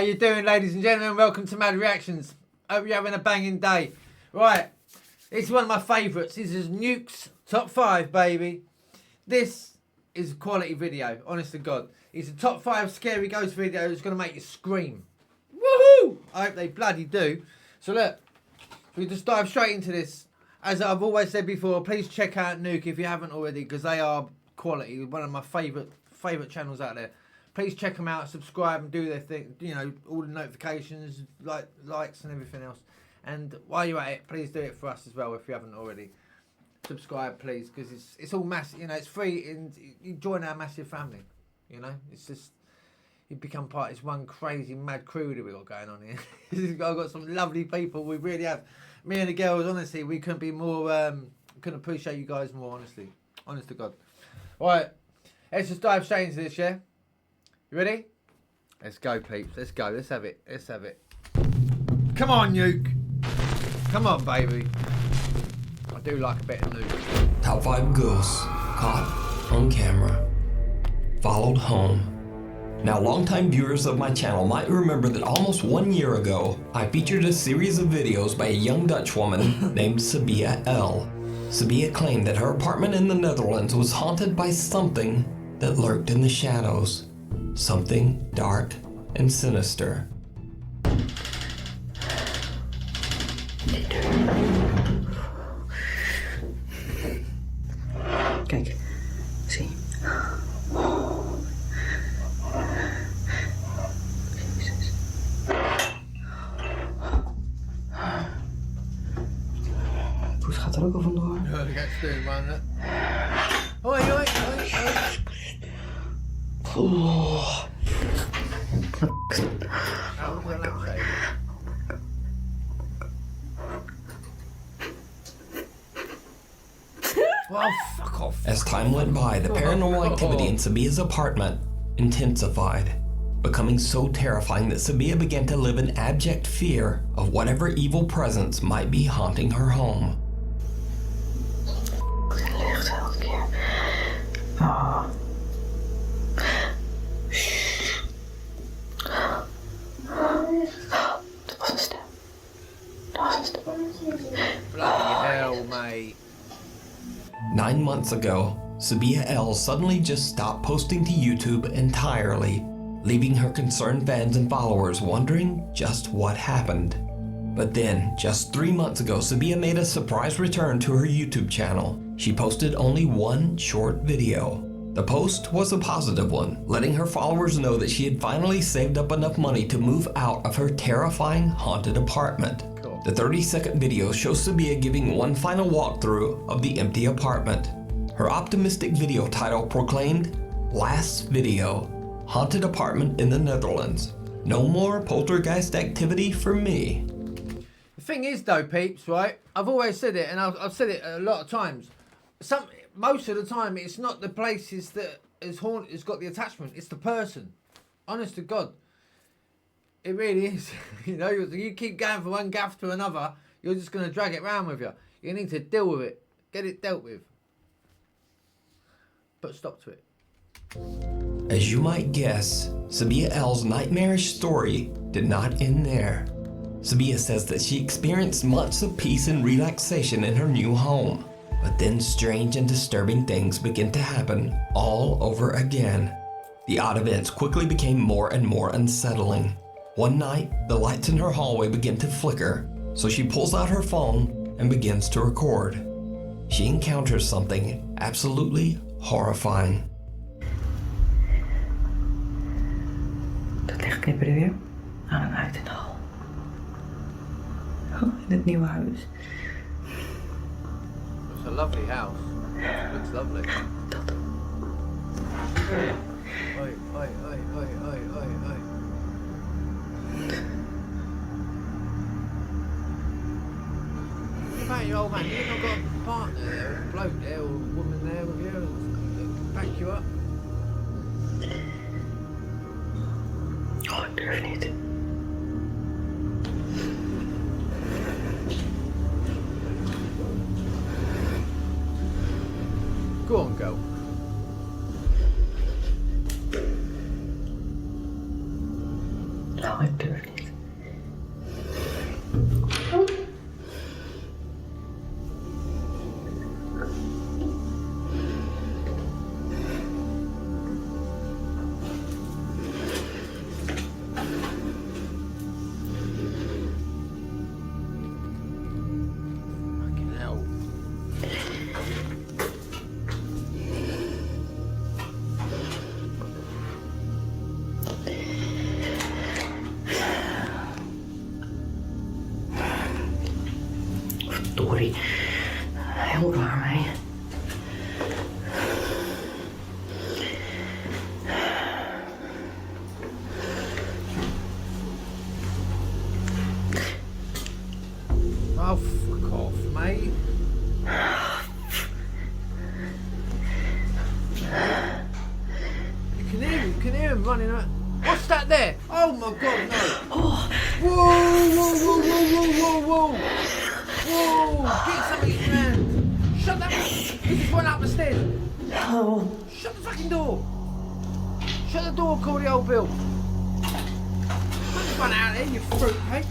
you doing, ladies and gentlemen? Welcome to M.A.D Reactions. Hope you're having a banging day. Right, this is one of my favourites. This is Nuke's Top 5, baby. This is a quality video, honest to God. It's a top 5 scary ghost video that's going to make you scream. Woohoo! I hope they bloody do. So look, we just dive straight into this. As I've always said before, please check out Nuke if you haven't already, because they are quality. One of my favourite channels out there. Please check them out, subscribe and do their thing, you know, all the notifications, likes and everything else. And while you're at it, please do it for us as well if you haven't already. Subscribe, please, because it's all massive, you know, it's free and you join our massive family, you know. It's just, you become part of this one crazy mad crew that we've got going on here. I've got some lovely people, we really have. Me and the girls, honestly, we couldn't be more, couldn't appreciate you guys more, honestly. Honest to God. All right, let's just dive straight into this, yeah? You ready? Let's go, peeps. Let's go. Let's have it. Let's have it. Come on, Nuke. Come on, baby. I do like a bit of Nuke. Top 5 ghosts caught on camera. Followed home. Now, longtime viewers of my channel might remember that almost 1 year ago, I featured a series of videos by a young Dutch woman named Sabia L. Sabia claimed that her apartment in the Netherlands was haunted by something that lurked in the shadows. Something dark and sinister. Kijk, zie. Jezus. Poes gaat er ook al vandoor. Ja, dat gaat stuk, man. Hoi, hoi, hoi, hoi. Oh. Well, fuck off. As time went by, the paranormal activity in Sabia's apartment intensified, becoming so terrifying that Sabia began to live in abject fear of whatever evil presence might be haunting her home. Licht elke keer. Oh. Dat was een stem. Dat was een stem. Bloody hell, mate. 9 months ago, Sabia L suddenly just stopped posting to YouTube entirely, leaving her concerned fans and followers wondering just what happened. But then, just 3 months ago, Sabia made a surprise return to her YouTube channel. She posted only one short video. The post was a positive one, letting her followers know that she had finally saved up enough money to move out of her terrifying haunted apartment. Cool. The 30-second video shows Sabia giving one final walkthrough of the empty apartment. Her optimistic video title proclaimed, "Last video, haunted apartment in the Netherlands. No more poltergeist activity for me." The thing is, though, peeps, right? I've always said it, and I've said it a lot of times. Most of the time, it's not the places that is haunted, has got the attachment. It's the person. Honest to God. It really is. You know, you keep going from one gaff to another, you're just going to drag it round with you. You need to deal with it. Get it dealt with. Put a stop to it. As you might guess, Sabia L's nightmarish story did not end there. Sabia says that she experienced months of peace and relaxation in her new home. But then strange and disturbing things began to happen all over again. The odd events quickly became more and more unsettling. One night, the lights in her hallway begin to flicker, so she pulls out her phone and begins to record. She encounters something absolutely horrifying. Dat licht knipperde weer aan en uit in de hal. Oh, in het nieuwe huis. It's a lovely house. It looks lovely. Dat. Oi, oi, oi, oi, oi, oi, oi. About your old man, you've not got a partner there, or a bloke there, or a woman there with you that back you up. Oh, ik durf niet. Go on, go. Nou, ik ik durf niet. Fucking hell. Verdorie. Heel raar mee. Oh, fuck off, mate. You can hear him running around. What's that there? Oh my god, no. Oh, Whoa, whoa, whoa, whoa, whoa, whoa, whoa. Whoa, get something in your hand. Shut that. He just went up the stairs. no. Shut the fucking door. Shut the door, call the old Bill. Don't just run out there, you fruit, hey?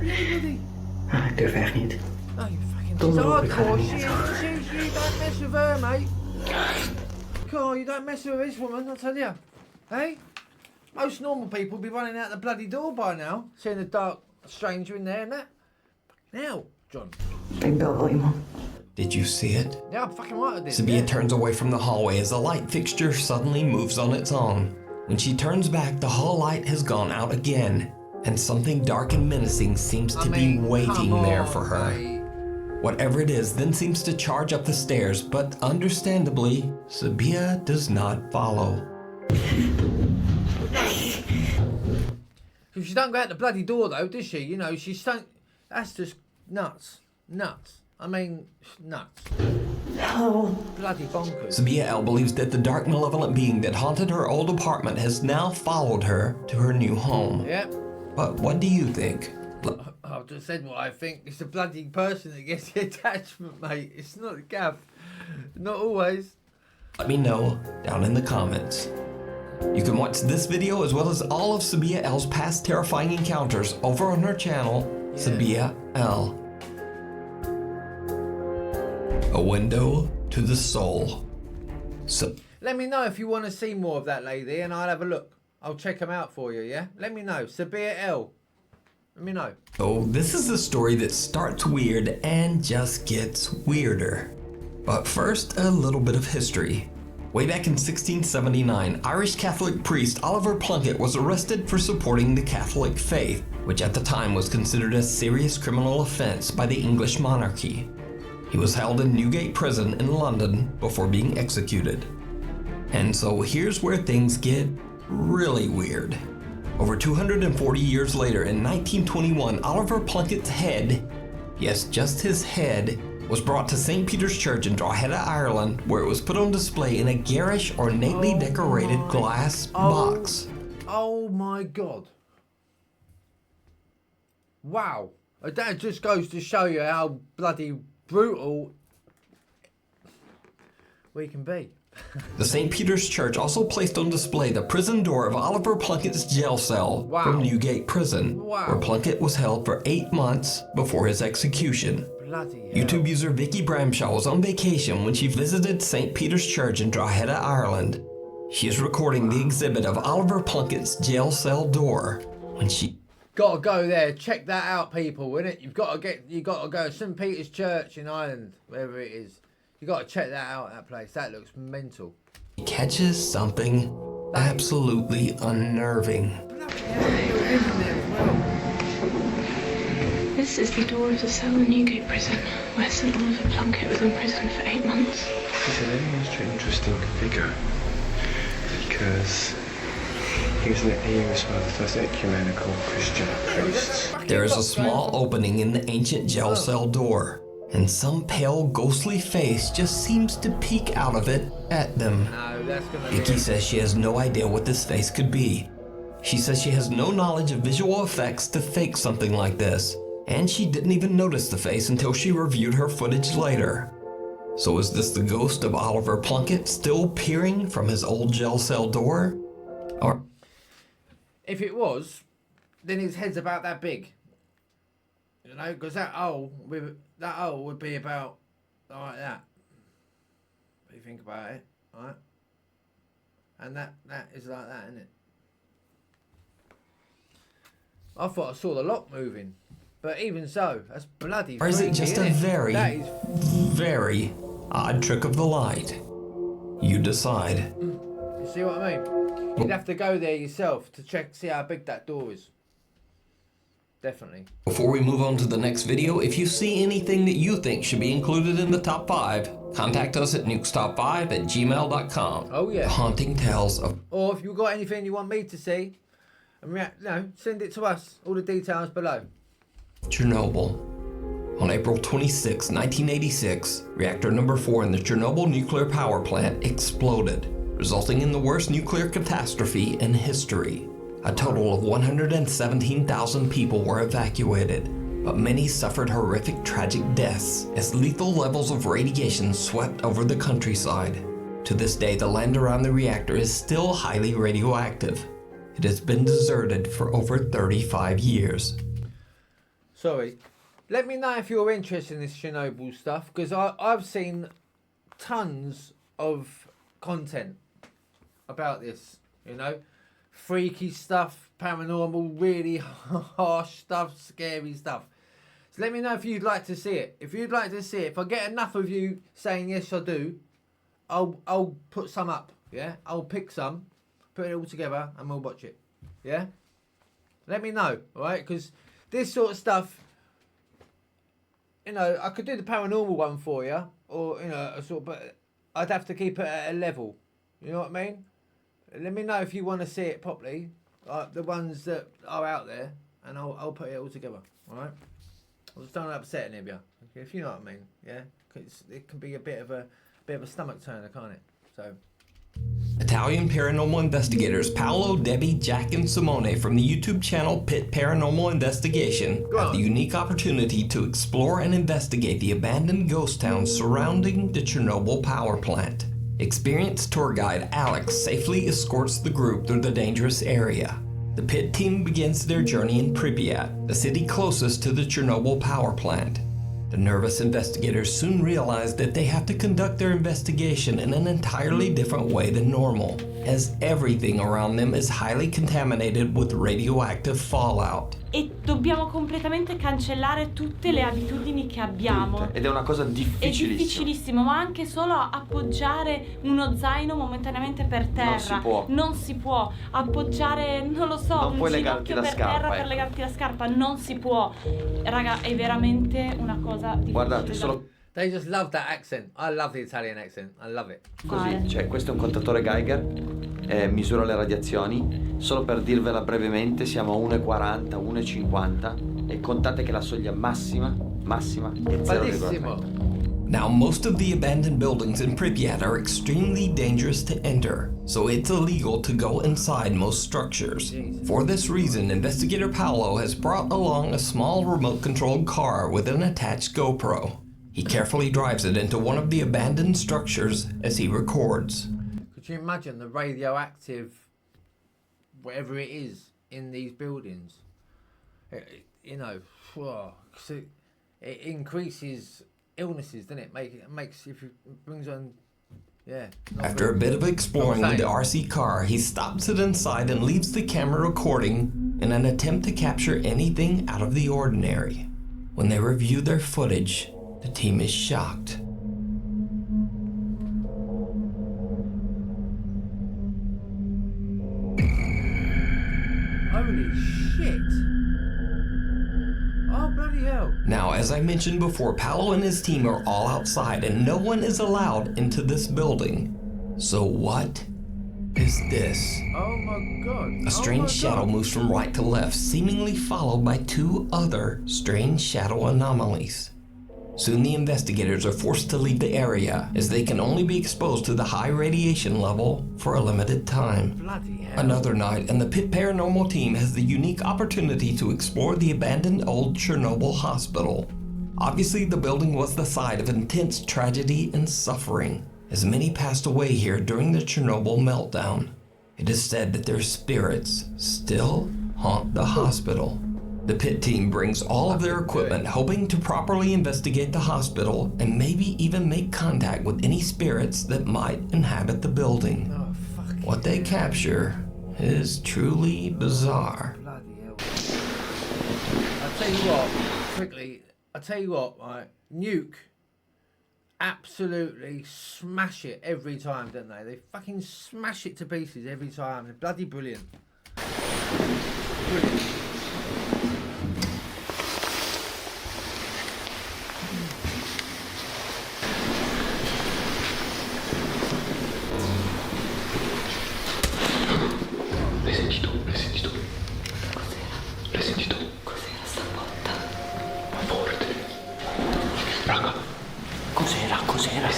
Anybody? Ik durf echt niet. Oh, you fucking... Don't She's look, ik ga er hardcore. niet She don't mess with her, mate. God, you don't mess with this woman, I tell you. Hey? Most normal people be running out the bloody door by now, seeing a dark stranger in there and that. Now, John. Ik bel wel iemand. Did you see it? Yeah, I'm fucking right at this. Sabia Yeah. turns away from the hallway as the light fixture suddenly moves on its own. When she turns back, the hall light has gone out again, and something dark and menacing seems to be waiting come there on, for her. mate. Whatever it is then seems to charge up the stairs, but understandably, Sabia does not follow. She don't go out the bloody door though, does she? You know, she's so... That's just nuts. Nuts. I mean, nuts. No. Bloody bonkers. Sabia L. believes that the dark, malevolent being that haunted her old apartment has now followed her to her new home. Yep. But what do you think? I've just said what I think. It's the bloody person that gets the attachment, mate. It's not the gaff. Not always. Let me know down in the comments. You can watch this video as well as all of Sabia L's past terrifying encounters over on her channel, Sabia L. A window to the soul. So Let me know if you want to see more of that lady and I'll have a look. I'll check them out for you, yeah? Let me know. Sabia L. Let me know. this is a story that starts weird and just gets weirder. But first, a little bit of history. Way back in 1679, Irish Catholic priest Oliver Plunkett was arrested for supporting the Catholic faith, which at the time was considered a serious criminal offense by the English monarchy. He was held in Newgate prison in London before being executed. And so here's where things get really weird. Over 240 years later, in 1921, Oliver Plunkett's head, yes, just his head, was brought to St. Peter's Church in Drogheda, Ireland, where it was put on display in a garish, ornately decorated glass box. Oh my god. Wow. That just goes to show you how bloody brutal we can be. The St. Peter's Church also placed on display the prison door of Oliver Plunkett's jail cell from Newgate Prison, where Plunkett was held for 8 months before his execution. Bloody hell. YouTube user Vicky Bramshaw was on vacation when she visited St. Peter's Church in Drogheda, Ireland. She is recording the exhibit of Oliver Plunkett's jail cell door when she... Gotta go there, check that out, people, innit? You gotta go to St. Peter's Church in Ireland, wherever it is. You gotta check that out, that place. That looks mental. catches something absolutely unnerving. Bloody hell, you're in there as well. This is the door of the cell in Newgate prison, where St. Oliver Plunkett was imprisoned for 8 months. He's an most interesting figure because he was one of the first ecumenical Christian priests. There is a small opening in the ancient jail cell door, and some pale, ghostly face just seems to peek out of it at them. No, that's gonna be... Vicky says she has no idea what this face could be. She says she has no knowledge of visual effects to fake something like this, and she didn't even notice the face until she reviewed her footage later. So is this the ghost of Oliver Plunkett still peering from his old jail cell door? Or if it was, then his head's about that big. You know, because that hole would be about like that. If you think about it, right? And that is like that, isn't it? I thought I saw the lock moving, but even so, that's bloody. Or is it freaky, just isn't a it? very, That is. very odd trick of the light? You decide. You see what I mean? You'd have to go there yourself to check, see how big that door is. Definitely. Before we move on to the next video, if you see anything that you think should be included in the top 5, contact us at nukestop5@gmail.com. Oh yeah. Haunting tales of... Or if you've got anything you want me to see, and react, send it to us. All the details below. Chernobyl. On April 26, 1986, reactor number 4 in the Chernobyl nuclear power plant exploded, resulting in the worst nuclear catastrophe in history. A total of 117,000 people were evacuated, but many suffered horrific tragic deaths as lethal levels of radiation swept over the countryside. To this day, the land around the reactor is still highly radioactive. It has been deserted for over 35 years. Sorry. Let me know if you're interested in this Chernobyl stuff, because I've seen tons of content about this, you know. Freaky stuff, paranormal, really harsh stuff, scary stuff. So let me know if you'd like to see it. If you'd like to see it, if I get enough of you saying yes I do, I'll put some up, yeah? I'll pick some, put it all together, and we'll watch it, yeah? Let me know, alright? Because this sort of stuff, you know, I could do the paranormal one for you, or, you know, but I'd have to keep it at a level, you know what I mean? Let me know if you want to see it properly, the ones that are out there, and I'll put it all together. All right. I was trying to upset any of you, if you know what I mean. Yeah. 'Cause it can be a bit of a stomach turner, can't it? So. Italian paranormal investigators Paolo, Debbie, Jack, and Simone from the YouTube channel Pit Paranormal Investigation have the unique opportunity to explore and investigate the abandoned ghost towns surrounding the Chernobyl power plant. Experienced tour guide Alex safely escorts the group through the dangerous area. The Pit team begins their journey in Pripyat, the city closest to the Chernobyl power plant. The nervous investigators soon realize that they have to conduct their investigation in an entirely different way than normal, as everything around them is highly contaminated with radioactive fallout. E dobbiamo completamente cancellare tutte le abitudini che abbiamo. Ed è una cosa difficilissima. È difficilissimo, ma anche solo appoggiare uno zaino momentaneamente per terra. Non si può. Non si può. Appoggiare, non lo so, non un puoi ginocchio per scarpa, terra per legarti la scarpa. Non si può. Raga, è veramente una cosa difficile. Guardate, solo They just love that accent. I love the Italian accent. I love it. così, cioè questo è un contatore Geiger, misura le radiazioni. Solo per dirvela brevemente, siamo a 1,40, 1,50 e contate che la soglia massima è 0,30. Now, most of the abandoned buildings in Pripyat are extremely dangerous to enter, so it's illegal to go inside most structures. For this reason, investigator Paolo has brought along a small remote-controlled car with an attached GoPro. He carefully drives it into one of the abandoned structures as he records. Could you imagine the radioactive, whatever it is, in these buildings? You know, so it increases illnesses, doesn't it? It brings on, yeah. After a bit of exploring with the RC car, he stops it inside and leaves the camera recording in an attempt to capture anything out of the ordinary. When they review their footage, the team is shocked. Holy shit! Oh, bloody hell. Now, as I mentioned before, Paolo and his team are all outside and no one is allowed into this building. So what is this? Oh my god. A strange shadow moves from right to left, seemingly followed by 2 other strange shadow anomalies. Soon the investigators are forced to leave the area, as they can only be exposed to the high radiation level for a limited time. Bloody hell. Another night, and the Pit Paranormal team has the unique opportunity to explore the abandoned old Chernobyl hospital. Obviously, the building was the site of intense tragedy and suffering, as many passed away here during the Chernobyl meltdown. It is said that their spirits still haunt the hospital. The pit team brings all of their equipment, hoping to properly investigate the hospital and maybe even make contact with any spirits that might inhabit the building. What they capture is truly bizarre. Bloody hell. I'll tell you what, quickly, right? Nuke absolutely smash it every time, don't they? They fucking smash it to pieces every time. They're bloody brilliant. Brilliant. L'hai sentito? Cos'era stavolta? Ma forte. Raga. Cos'era? Cos'era?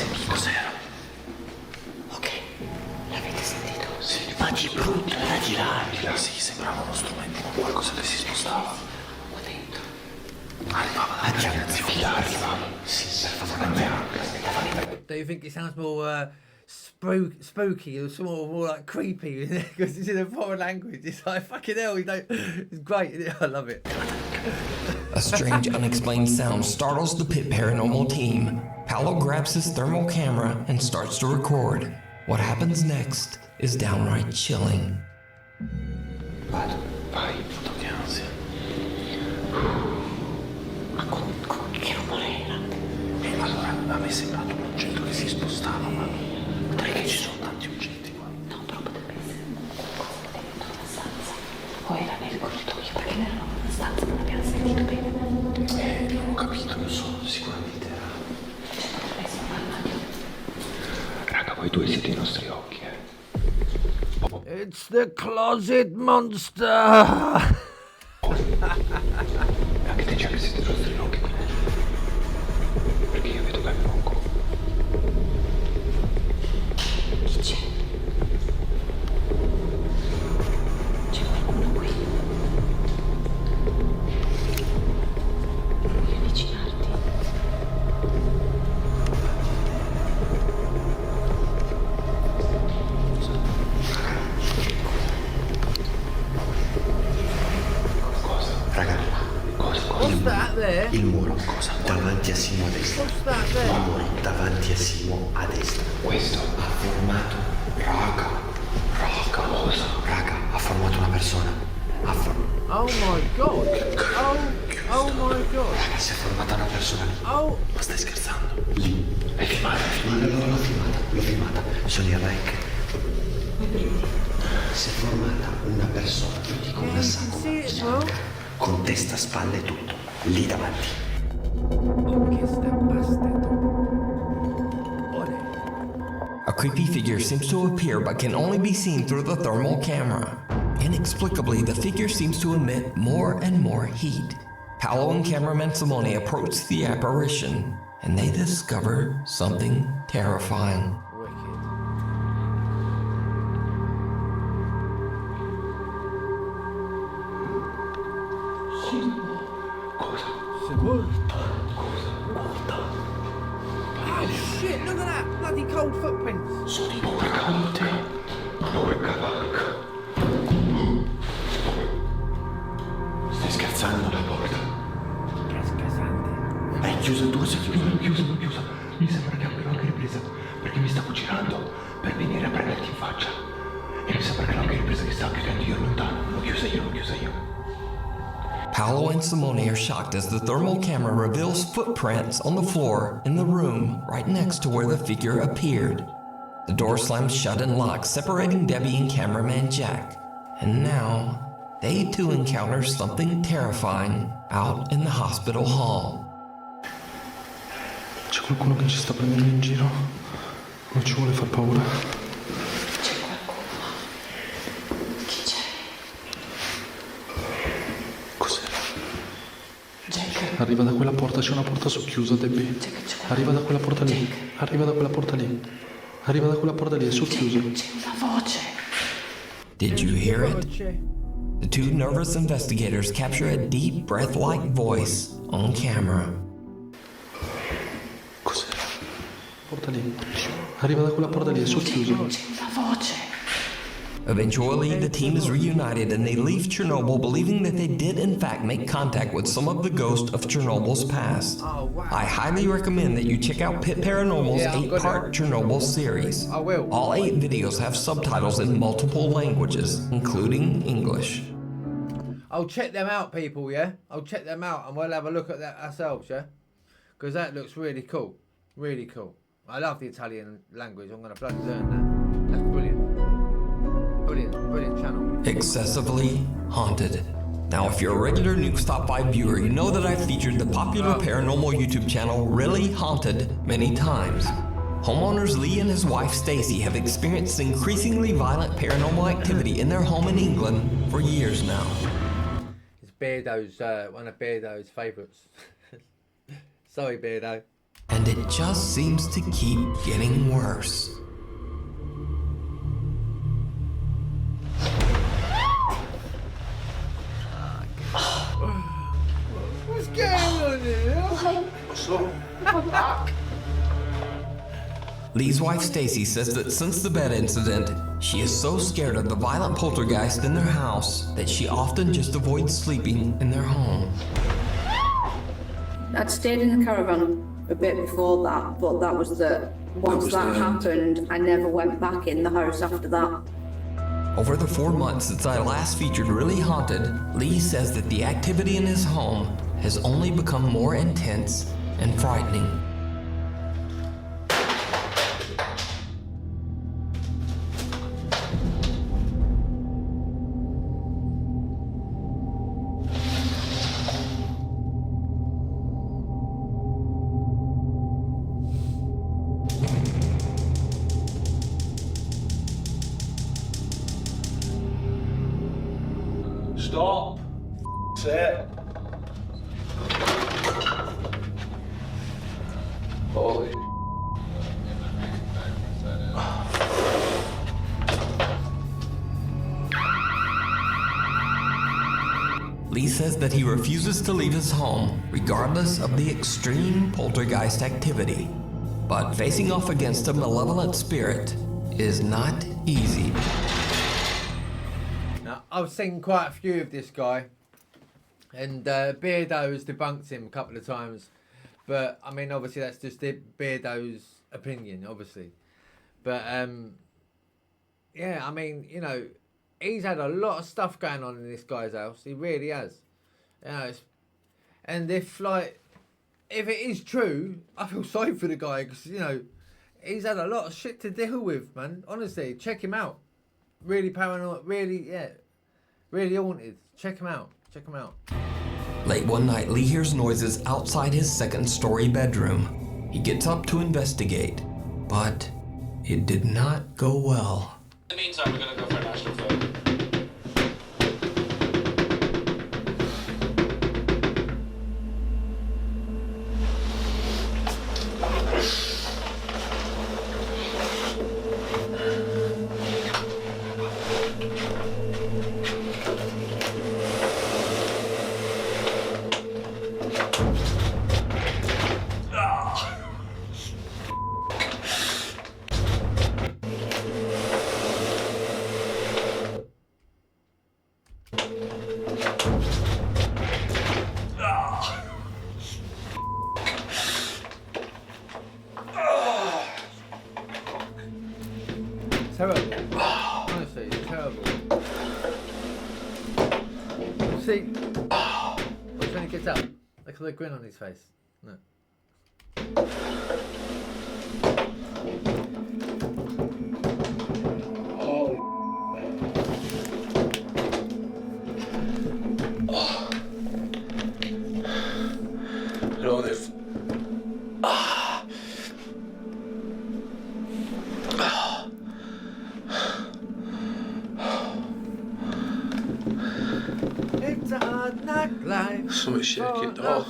Ok, l'avete sentito? Sì. Ma di brutto era di là. Di là, sì, sembrava uno strumento, qualcosa che si spostava. Qua dentro. Arrivava da una direzione. Arrivava. Sì, per favore. Do you think it sounds more spooky or more like creepy because it's in a foreign language? It's like fucking hell. It's great. Isn't it? I love it. A strange, unexplained sound startles the pit paranormal team. Paolo grabs his thermal camera and starts to record. What happens next is downright chilling. Vado, vai, foto che ansia. Ma con che rumore era? Allora, a me è sembrato un oggetto che si spostava, ma perché ci sono tanti oggetti qua? No, però potrebbe essere qualcosa dentro la stanza. O era nel corridoio, perché non era una stanza, non abbiamo sentito bene. Non ho capito, non so, sicuramente era. Cioè, potrebbe essere un armadio. Raga, voi due siete i nostri occhi, It's the closet monster. Anche te già che siete i nostri occhi, quindi. Perché io vedo ben poco. Chi c'è? C'è qualcuno qui? Puoi avvicinarti? Raga, cosa? What's that there? Il muro, cosa? Davanti a Simo a destra. What's that Il there? muro davanti a Simo a destra. Questo? Ha formato. Raga, cosa? Raga, ha formato una persona. Oh my god. Oh my god. Raga, si è formata una persona lì. Oh. Ma stai scherzando? Lì. L'hai filmata? L'ho filmata. Sono il rec. Si è formata una persona, io dico una sagoma bianca, con testa, spalle e tutto, lì davanti. Oh, che sta bastardo. A creepy figure seems to appear but can only be seen through the thermal camera. Inexplicably, the figure seems to emit more and more heat. Paolo and cameraman Simone approach the apparition and they discover something terrifying. Oh shit, look at that! Bloody cold footprints! Sono i morcanti. Porca vacca. Stai scherzando la porta? Che scasante! È chiusa tu, sei chiusa. Mi sembra che abbia anche ripresa, perché mi stavo girando per venire a prenderti in faccia. E mi sembra che l'ho anche ripresa che stava chiudendo io lontano. L'ho chiusa io. Paolo and Simone are shocked as the thermal camera reveals footprints on the floor in the room right next to where the figure appeared. The door slams shut and locks, separating Debbie and cameraman Jack. And now, they too encounter something terrifying out in the hospital hall. C'è qualcuno che ci sta prendendo in giro? Non ci vuole far paura? C'è qualcuno. Chi c'è? Cos'era? Jack. Arriva da quella porta, c'è una porta socchiusa, Debbie. Arriva da quella porta lì. Arriva da quella porta lì, è socchiusa. C'è una voce. Did you hear it? The two nervous investigators capture a deep, breath-like voice on camera. Cos'era? Porta lì. Arriva da quella porta lì, è socchiusa. C'è una voce. Eventually, the team is reunited and they leave Chernobyl believing that they did in fact make contact with some of the ghosts of Chernobyl's past. I highly recommend that you check out Pit Paranormal's 8-part Chernobyl series. I will. All 8 videos have subtitles in multiple languages, including English. I'll check them out, people, yeah? I'll check them out and we'll have a look at that ourselves, yeah? Because that looks really cool. Really cool. I love the Italian language. I'm going to bloody learn that. That's brilliant. Brilliant channel. Excessively haunted. Now, if you're a regular Nuke Top 5 viewer, you know that I've featured the popular paranormal YouTube channel Really Haunted many times. Homeowners Lee and his wife Stacy have experienced increasingly violent paranormal activity in their home in England for years now. It's Beardo's, one of Beardo's favourites. Sorry, Beardo. And it just seems to keep getting worse. What's going on here? Lee's wife Stacy says that since the bed incident, she is so scared of the violent poltergeist in their house that she often just avoids sleeping in their home. I'd stayed in the caravan a bit before that, but that was once that happened, I never went back in the house after that. Over the 4 months since I last featured Really Haunted, Lee says that the activity in his home has only become more intense and frightening. Stop. Sit. Holy. Lee says that he refuses to leave his home, regardless of the extreme poltergeist activity. But facing off against a malevolent spirit is not easy. Now, I've seen quite a few of this guy, and Beardo has debunked him a couple of times. But, I mean, obviously that's just Beardo's opinion, obviously. But, yeah, I mean, you know, he's had a lot of stuff going on in this guy's house. He really has. You know, and if it is true, I feel sorry for the guy because, you know, he's had a lot of shit to deal with, man. Honestly, check him out. Really paranoid, really, yeah, really haunted. Check him out. Check him out. Late one night, Lee hears noises outside his second-story bedroom. He gets up to investigate, but it did not go well. In the meantime, we're gonna go for a national photo. Terrible. Honestly, it's terrible. See, watch when he gets up. Look at the grin on his face. No. No, they've... It's a hard knock life. Something shaking. Oh.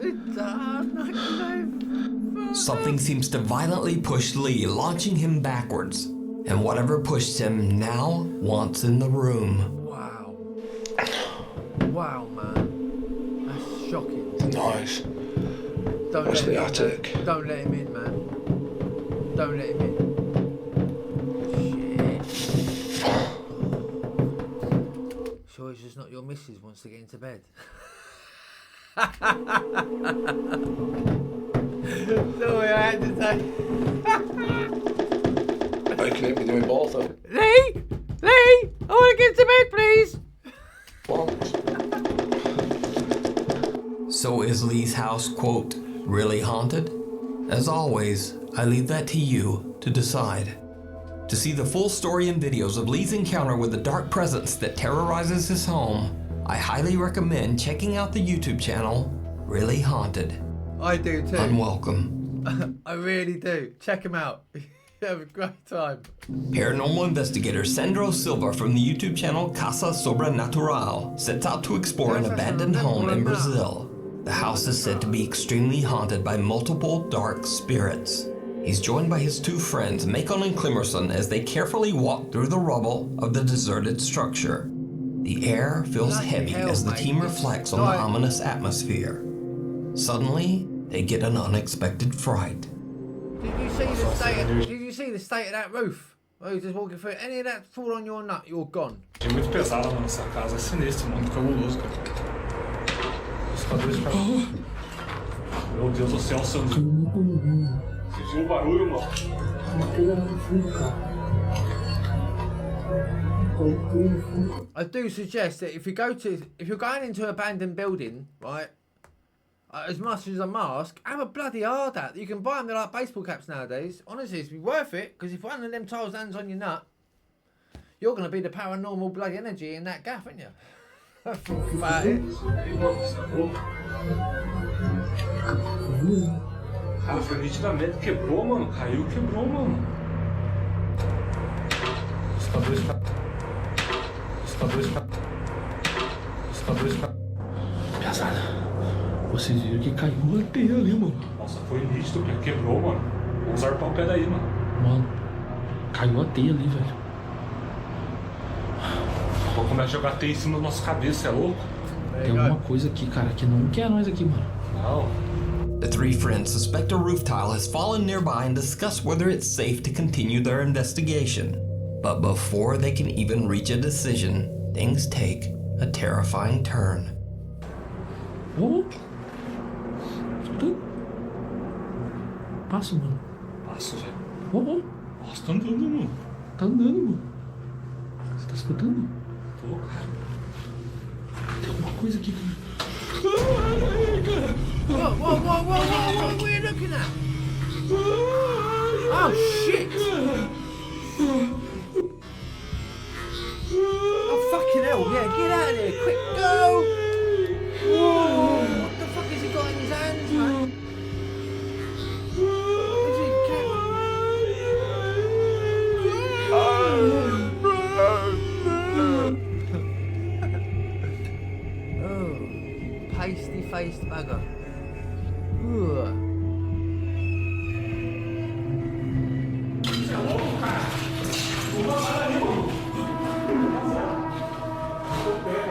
It's a hard knock life. Something seems to violently push Lee, launching him backwards. And whatever pushed him now wants in the room. Wow. Wow, man. That's shocking. Nice. Don't What's let the him in, attic? man. Don't let him in, man. Don't let him in. Shit. just not your missus wants to get into bed. Sorry, I had to say. I can't be doing both of them. Lee! Lee! I want to get to bed, please! So is Lee's house, quote, really haunted? As always, I leave that to you to decide. To see the full story and videos of Lee's encounter with the dark presence that terrorizes his home, I highly recommend checking out the YouTube channel, Really Haunted. I do too. Unwelcome. I really do. Check him out. Have a great time. Paranormal investigator Sandro Silva from the YouTube channel Kasa Sobra sets out to explore an abandoned home in Brazil. The house is said to be extremely haunted by multiple dark spirits. He's joined by his two friends, Macon and Klimerson, as they carefully walk through the rubble of the deserted structure. The air feels heavy as the team reflects on the ominous atmosphere. Suddenly, they get an unexpected fright. Did you see the state of that roof? Well, you're just walking through it. Any of that fall on your nut, you're gone. É muito pesada, mano, essa casa. É sinistro, mano. Cabuloso, cara. Os padrões pra... Meu Deus do céu, Sandro. Você viu o barulho, mano? I do suggest that if you're going into an abandoned building, right, as much as a mask, have a bloody hard hat. You can buy them, they're like baseball caps nowadays. Honestly, it's worth it, because if one of them tiles lands on your nut, you're going to be the paranormal bloody energy in that gaff, aren't you? Think about it. Cara, foi nitidamente. Quebrou, mano. Caiu, quebrou, mano. Os padrões pra... Pesada. Vocês viram que caiu uma teia ali, mano. Nossa, foi nítido, cara. Quebrou, mano. Vamos zarpar o pé daí, mano. Mano, caiu uma teia ali, velho. Vou começar a jogar teia em cima da nossa cabeça, é louco? Tem alguma coisa aqui, cara, que não quer nós aqui, mano. Não. The three friends suspect a roof tile has fallen nearby and discuss whether it's safe to continue their investigation. But before they can even reach a decision, things take a terrifying turn. Oh! Passa, mano. Passa, velho. Oh! Nossa, tá andando, mano. Tá andando, mano. Você tá escutando? Tô, cara. Tem alguma coisa aqui, cara. What are you looking at? Oh shit! Oh fucking hell, yeah, get out of there, quick, go! Whoa, what the fuck has he got in his hands, man? Is he Oh, pasty-faced bugger. Ugh.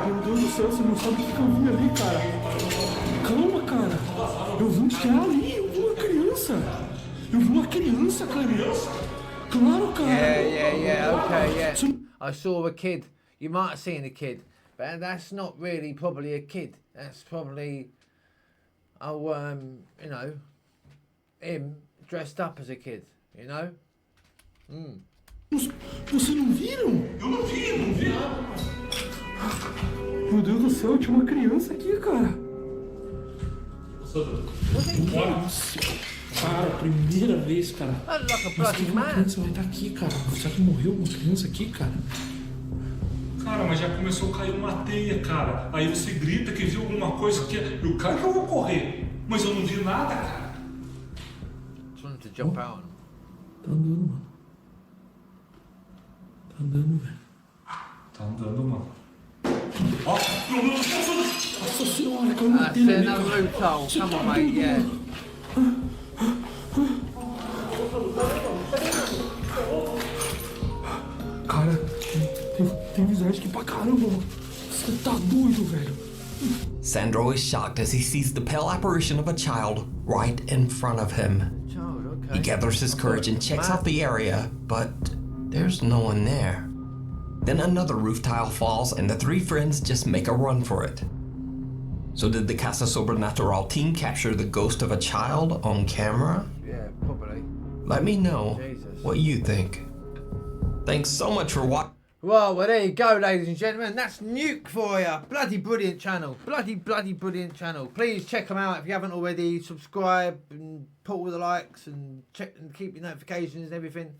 Meu Deus do céu, você não sabe o que eu vi ali, cara. Calma, cara. Eu vi um cara ali, eu vi uma criança. Eu vi uma criança, cara. Claro, cara. Yeah, okay, yeah. I saw a kid. You might have seen a kid, but that's not really probably a kid. That's probably, you know, him dressed up as a kid, you know? Vocês não viram? Eu não vi nada. Meu Deus do céu, tinha uma criança aqui, cara. Cara, primeira vez, cara. Like a Mas bloody uma man. criança vai estar aqui, cara. Será que morreu uma criança aqui, cara? Cara, mas já começou a cair uma teia, cara. Aí você grita que viu alguma coisa que... Eu, claro que eu vou correr, mas eu não vi nada, cara. Just wanted to jump out. Tá andando, mano. Tá andando, velho. Tá andando, mano. Ó, meu Deus! Nossa senhora, caiu uma telha ali, Another cara. roof tile. Come on, mate, yeah. Cara, tem visagem aqui pra caramba, mano. Você tá doido, velho. Sandro is shocked as he sees the pale apparition of a child right in front of him. Child, okay. He gathers his courage and checks out the area, but there's no one there. Then another roof tile falls and the three friends just make a run for it. So did the Kasa Sobra Natural team capture the ghost of a child on camera? Yeah, probably. Let me know Jesus. what you think. Thanks so much for watching. Well, there you go, ladies and gentlemen. That's Nuke for you. Bloody brilliant channel. Bloody brilliant channel. Please check them out if you haven't already. Subscribe and put all the likes and check and keep your notifications and everything.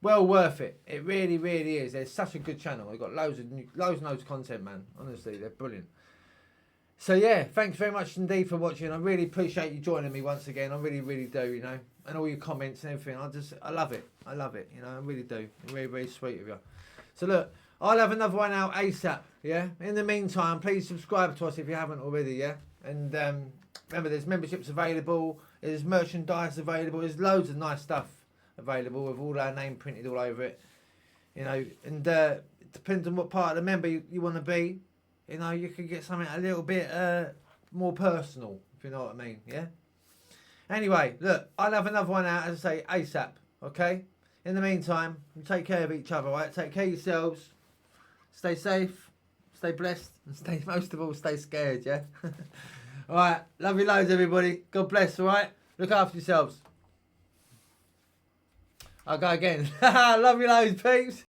Well worth it. It really, really is. They're such a good channel. They've got loads and loads of content, man. Honestly, they're brilliant. So yeah, thanks very much indeed for watching. I really appreciate you joining me once again. I really, really do, you know. And all your comments and everything. I love it. I love it, you know. I really do. Very, very sweet of you. So look, I'll have another one out ASAP, yeah? In the meantime, please subscribe to us if you haven't already, yeah? And remember, there's memberships available, there's merchandise available, there's loads of nice stuff available with all our name printed all over it, you know? And it depends on what part of the member you want to be, you know, you can get something a little bit more personal, if you know what I mean, yeah? Anyway, look, I'll have another one out, as I say, ASAP, okay? In the meantime, take care of each other, right? Take care of yourselves. Stay safe, stay blessed, and stay, most of all, stay scared, yeah? Alright, love you loads, everybody. God bless, alright? Look after yourselves. I'll go again. Love you loads, peeps.